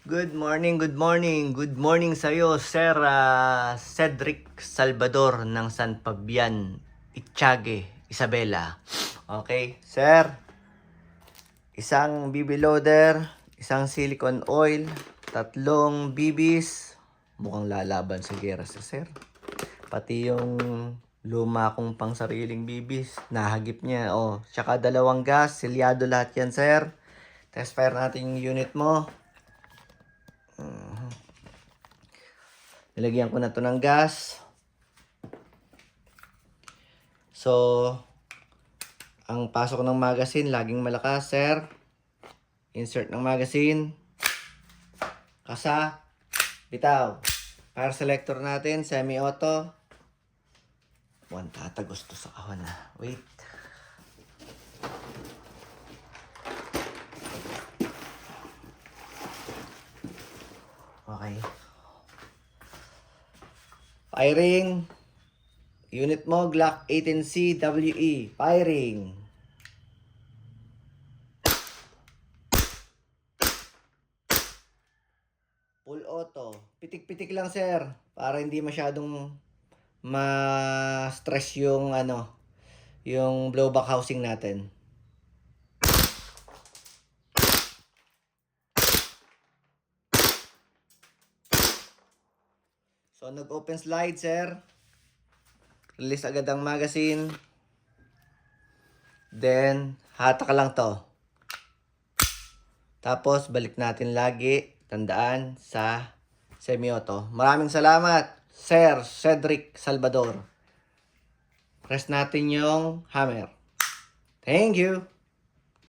Good morning, good morning. Good morning sa iyo, Sir Cedric Salvador ng San Fabian, Itiague, Isabela. Okay, Sir. Isang BB loader, isang silicone oil, 3 BBs. Mukhang lalaban sa gera si Sir. Pati yung luma kong pang sariling BBs, nahagip niya. Oh, tsaka 2 gas, silyado lahat yan, Sir. Test fire natin yung unit mo. Nilagyan ko na to ng gas. So, ang pasok ng magazine, laging malakas, sir. Insert ng magazine. Kasa. Bitaw. Fire selector natin, semi-auto. Tatagos to sa kahon na. Wait. Okay. Firing. Unit mo, Glock 18C WE. Firing. Full auto. Pitik-pitik lang, sir. Para hindi masyadong ma-stress yung yung blowback housing natin. So, nag-open slide, sir. Release agad ang magazine. Then, hatak lang to. Tapos, balik natin lagi. Tandaan sa semi-auto. Maraming salamat, Sir Cedric Salvador. Press natin yung hammer. Thank you.